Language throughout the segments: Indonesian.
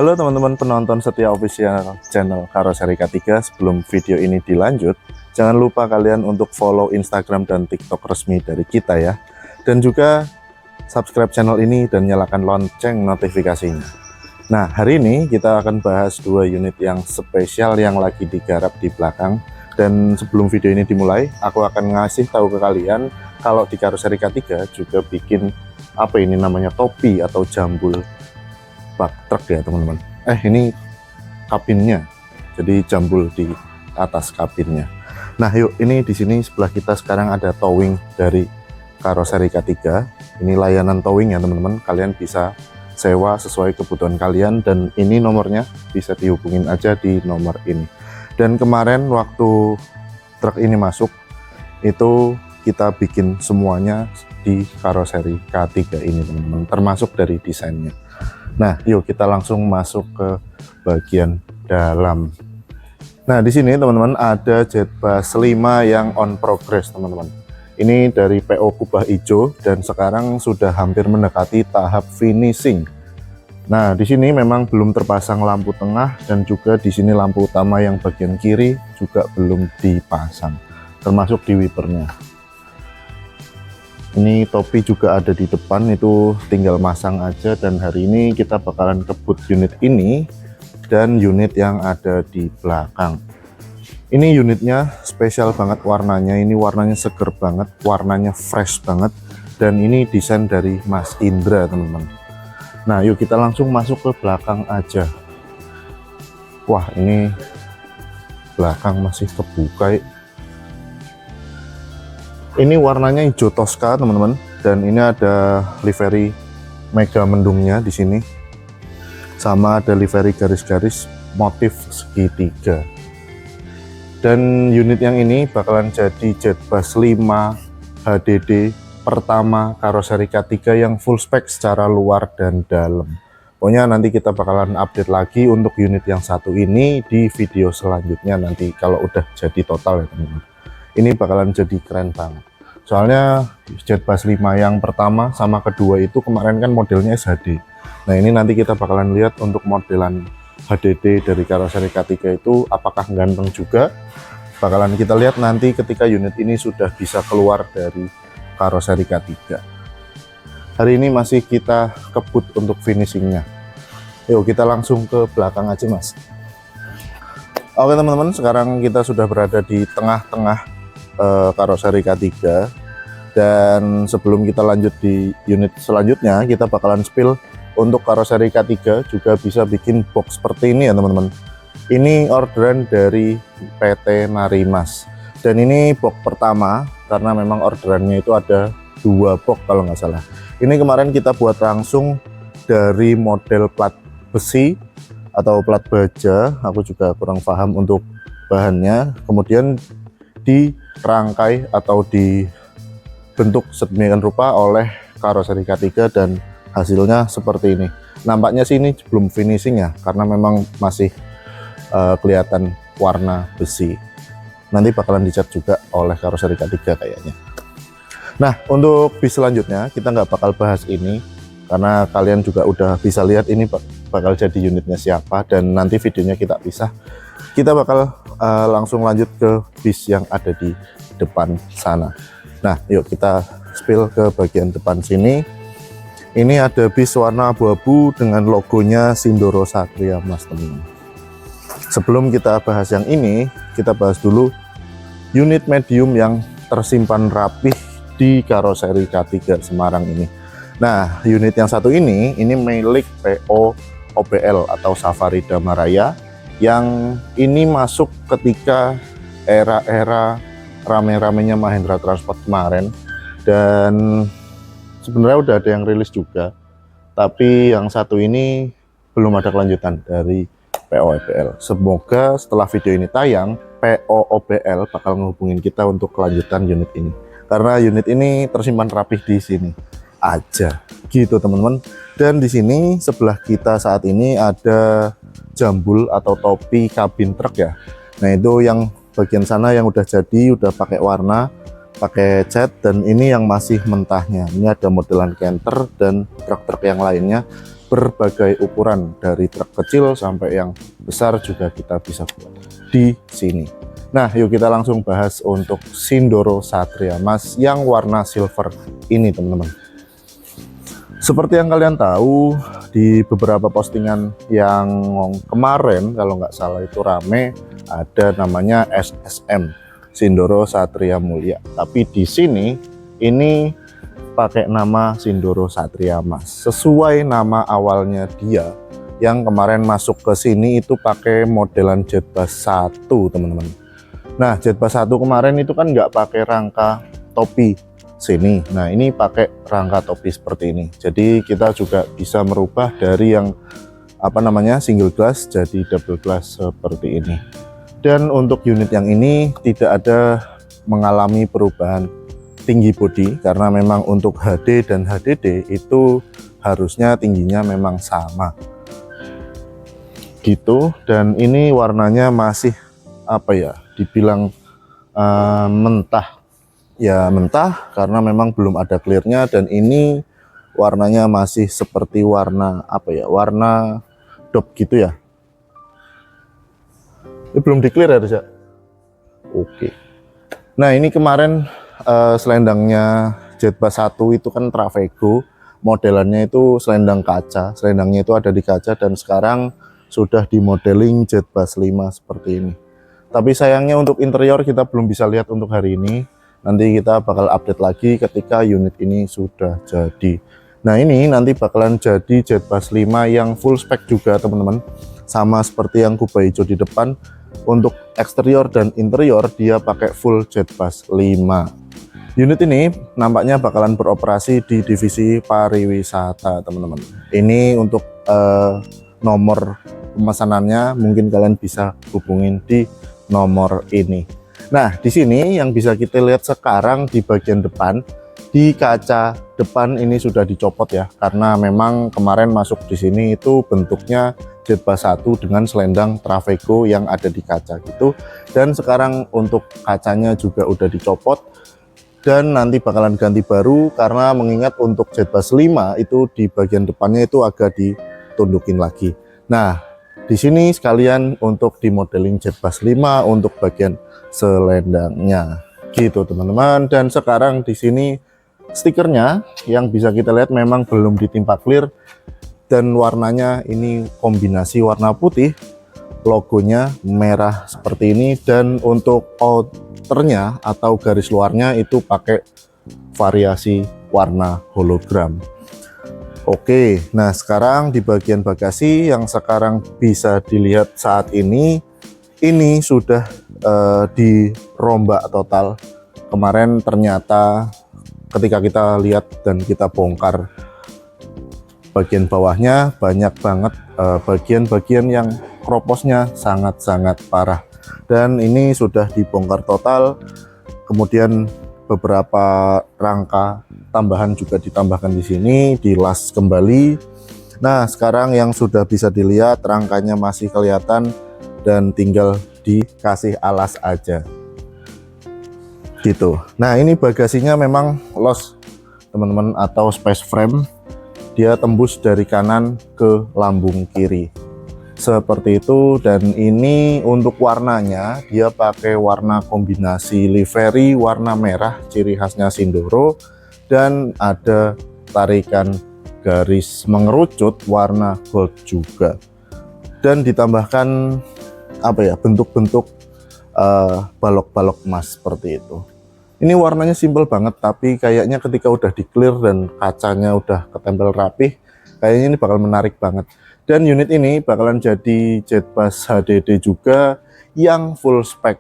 Halo teman-teman penonton setia official channel Karoseri K3. Sebelum video ini dilanjut, jangan lupa kalian untuk follow Instagram dan TikTok resmi dari kita ya. Dan juga subscribe channel ini dan nyalakan lonceng notifikasinya. Nah, hari ini kita akan bahas dua unit yang spesial yang lagi digarap di belakang. Dan sebelum video ini dimulai, aku akan ngasih tahu ke kalian kalau di Karoseri K3 juga bikin apa ini namanya topi atau jambul bak truk ya teman-teman. Ini kabinnya, jadi jambul di atas kabinnya. Nah yuk, ini di sini sebelah kita sekarang ada towing dari Karoseri K3. Ini layanan towing ya teman-teman, kalian bisa sewa sesuai kebutuhan kalian, dan ini nomornya bisa dihubungin aja di nomor ini. Dan kemarin waktu truk ini masuk itu kita bikin semuanya di Karoseri K3 ini teman-teman, termasuk dari desainnya. Nah, yuk kita langsung masuk ke bagian dalam. Nah, di sini teman-teman ada Jetbus 5 yang on progress teman-teman. Ini dari PO Kubah Ijo dan sekarang sudah hampir mendekati tahap finishing. Nah, di sini memang belum terpasang lampu tengah, dan juga di sini lampu utama yang bagian kiri juga belum dipasang, termasuk di wipernya. Ini topi juga ada di depan, itu tinggal masang aja. Dan hari ini kita bakalan kebut unit ini dan unit yang ada di belakang. Ini unitnya spesial banget warnanya, ini warnanya seger banget, warnanya fresh banget, dan ini desain dari Mas Indra teman-teman. Nah yuk kita langsung masuk ke belakang aja. Wah, ini belakang masih kebuka. Ini warnanya hijau Tosca teman-teman, dan ini ada livery mega mendungnya di sini, sama ada livery garis-garis motif segitiga. Dan unit yang ini bakalan jadi Jetbus 5 HDD pertama Karoseri K3 yang full spek secara luar dan dalam. Pokoknya nanti kita bakalan update lagi untuk unit yang satu ini di video selanjutnya nanti kalau udah jadi total ya teman-teman. Ini bakalan jadi keren banget. Soalnya Jetbus 5 yang pertama sama kedua itu kemarin kan modelnya SHD. Nah ini nanti kita bakalan lihat untuk modelan HDD dari Karoseri K3 itu apakah ganteng juga. Bakalan kita lihat nanti ketika unit ini sudah bisa keluar dari Karoseri K3. Hari ini masih kita kebut untuk finishingnya. Yuk kita langsung ke belakang aja mas. Oke teman-teman, sekarang kita sudah berada di tengah-tengah Karoseri K3, dan sebelum kita lanjut di unit selanjutnya, kita bakalan spill untuk Karoseri K3 juga bisa bikin box seperti ini ya teman-teman. Ini orderan dari PT Narimas, dan ini box pertama karena memang orderannya itu ada 2 box kalau nggak salah. Ini kemarin kita buat langsung dari model plat besi atau plat baja, aku juga kurang paham untuk bahannya, kemudian dirangkai atau dibentuk sedemikian rupa oleh Karoseri K3, dan hasilnya seperti ini. Nampaknya sih ini belum finishing ya, karena memang masih kelihatan warna besi. Nanti bakalan dicat juga oleh Karoseri K3 kayaknya. Nah untuk bis selanjutnya kita nggak bakal bahas ini, karena kalian juga udah bisa lihat ini bakal jadi unitnya siapa, dan nanti videonya kita pisah. Kita bakal langsung lanjut ke bis yang ada di depan sana. Nah yuk kita spill ke bagian depan sini. Ini ada bis warna abu-abu dengan logonya Sindoro Satria mas teman. Sebelum kita bahas yang ini, kita bahas dulu unit medium yang tersimpan rapih di Karoseri K3 Semarang ini. Nah unit yang satu ini milik PO OBL atau Safari Damaraya, yang ini masuk ketika era-era rame-ramenya Mahendra Transport kemarin, dan sebenarnya udah ada yang rilis juga, tapi yang satu ini belum ada kelanjutan dari PO OBL. Semoga setelah video ini tayang, PO OBL bakal ngehubungin kita untuk kelanjutan unit ini, karena unit ini tersimpan rapih di sini aja gitu teman-teman. Dan di sini sebelah kita saat ini ada jambul atau topi kabin truk ya. Nah itu yang bagian sana yang udah jadi, udah pakai warna, pakai cat, dan ini yang masih mentahnya. Ini ada modelan Canter dan truk-truk yang lainnya berbagai ukuran, dari truk kecil sampai yang besar juga kita bisa buat di sini. Nah, yuk kita langsung bahas untuk Sindoro Satria Mas yang warna silver ini, teman-teman. Seperti yang kalian tahu, di beberapa postingan yang kemarin kalau nggak salah itu rame, ada namanya SSM, Sindoro Satria Mulia. Tapi di sini ini pakai nama Sindoro Satria Mas, sesuai nama awalnya dia yang kemarin masuk ke sini itu pakai modelan Jetbus 1, teman-teman. Nah, Jetbus 1 kemarin itu kan nggak pakai rangka topi sini. Nah, ini pakai rangka topi seperti ini. Jadi kita juga bisa merubah dari yang single glass jadi double glass seperti ini. Dan untuk unit yang ini tidak ada mengalami perubahan tinggi bodi, karena memang untuk HD dan HDD itu harusnya tingginya memang sama gitu. Dan ini warnanya masih dibilang mentah ya, mentah karena memang belum ada clearnya. Dan ini warnanya masih seperti warna warna dop gitu ya. Ini belum di clear ya. Oke. Nah, ini kemarin selendangnya Jetbus 1 itu kan Trafego, modelannya itu selendang kaca, selendangnya itu ada di kaca, dan sekarang sudah di modeling Jetbus 5 seperti ini. Tapi sayangnya untuk interior kita belum bisa lihat untuk hari ini. Nanti kita bakal update lagi ketika unit ini sudah jadi. Nah, ini nanti bakalan jadi Jetbus 5 yang full spec juga, teman-teman. Sama seperti yang kubah hijau di depan. Untuk eksterior dan interior dia pakai full Jetbus 5. Unit ini nampaknya bakalan beroperasi di divisi pariwisata, teman-teman. Ini untuk nomor pemesanannya mungkin kalian bisa hubungin di nomor ini. Nah, di sini yang bisa kita lihat sekarang di bagian depan, di kaca depan ini sudah dicopot ya, karena memang kemarin masuk di sini itu bentuknya Jetbus 1 dengan selendang Trafego yang ada di kaca gitu. Dan sekarang untuk kacanya juga udah dicopot, dan nanti bakalan ganti baru, karena mengingat untuk Jetbus 5 itu di bagian depannya itu agak ditundukin lagi. Nah, di sini sekalian untuk di modeling Jetbus 5 untuk bagian selendangnya gitu, teman-teman. Dan sekarang di sini stikernya yang bisa kita lihat memang belum ditimpa clear, dan warnanya ini kombinasi warna putih, logonya merah seperti ini, dan untuk outernya atau garis luarnya itu pakai variasi warna hologram. Oke, nah sekarang di bagian bagasi yang sekarang bisa dilihat saat ini sudah dirombak total. Kemarin ternyata ketika kita lihat dan kita bongkar bagian bawahnya, banyak banget bagian-bagian yang kroposnya sangat-sangat parah, dan ini sudah dibongkar total. Kemudian beberapa rangka tambahan juga ditambahkan di sini, dilas kembali. Nah, sekarang yang sudah bisa dilihat rangkanya masih kelihatan dan tinggal dikasih alas aja gitu. Nah, ini bagasinya memang los, teman-teman, atau space frame. Dia tembus dari kanan ke lambung kiri seperti itu. Dan ini untuk warnanya dia pakai warna kombinasi livery warna merah, ciri khasnya Sindoro, dan ada tarikan garis mengerucut warna gold juga, dan ditambahkan bentuk-bentuk balok-balok emas seperti itu. Ini warnanya simple banget, tapi kayaknya ketika udah di clear dan kacanya udah ketempel rapih, kayaknya ini bakal menarik banget. Dan unit ini bakalan jadi Jetbus HDD juga yang full spec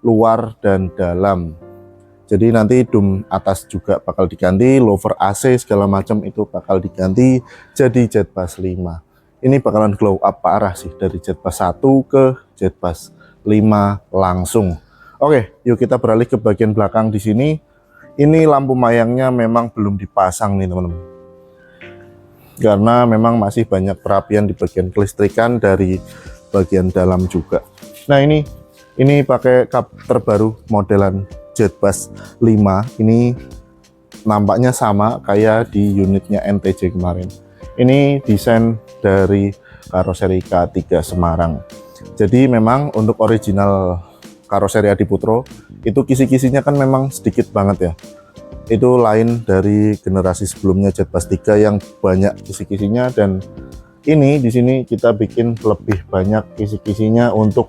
luar dan dalam. Jadi nanti dum atas juga bakal diganti, louver AC segala macam itu bakal diganti jadi Jetbus 5. Ini bakalan glow up parah sih dari Jetbus 1 ke Jetbus 5 langsung. Oke, yuk kita beralih ke bagian belakang di sini. Ini lampu mayangnya memang belum dipasang nih, teman-teman. Karena memang masih banyak perapian di bagian kelistrikan dari bagian dalam juga. Nah, ini pakai kap terbaru modelan Jetbus 5 ini nampaknya sama kayak di unitnya NTJ kemarin. Ini desain dari karoseri K3 Semarang. Jadi memang untuk original karoseri Adiputro itu kisi-kisinya kan memang sedikit banget ya. Itu lain dari generasi sebelumnya Jetbus 3 yang banyak kisi-kisinya, dan ini di sini kita bikin lebih banyak kisi-kisinya untuk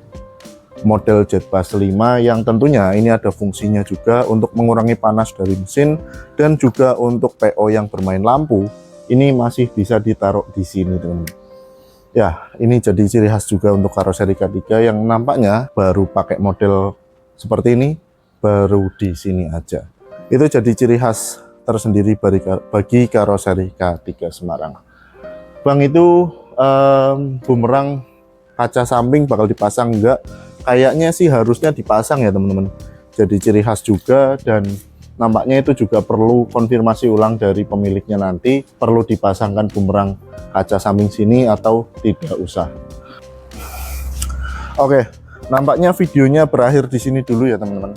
model Jetbus 5 yang tentunya ini ada fungsinya juga untuk mengurangi panas dari mesin, dan juga untuk PO yang bermain lampu ini masih bisa ditaruh di sini teman-teman. Ya, ini jadi ciri khas juga untuk karoseri K3 yang nampaknya baru pakai model seperti ini baru di sini aja. Itu jadi ciri khas tersendiri bagi karoseri K3 Semarang. Bang, itu bumerang kaca samping bakal dipasang enggak? Kayaknya sih harusnya dipasang ya teman-teman. Jadi ciri khas juga, dan nampaknya itu juga perlu konfirmasi ulang dari pemiliknya nanti, perlu dipasangkan bumerang kaca samping sini atau tidak usah. Oke, nampaknya videonya berakhir di sini dulu ya teman-teman.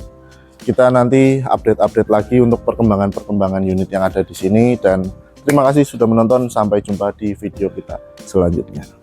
Kita nanti update-update lagi untuk perkembangan unit yang ada di sini, dan terima kasih sudah menonton. Sampai jumpa di video kita selanjutnya.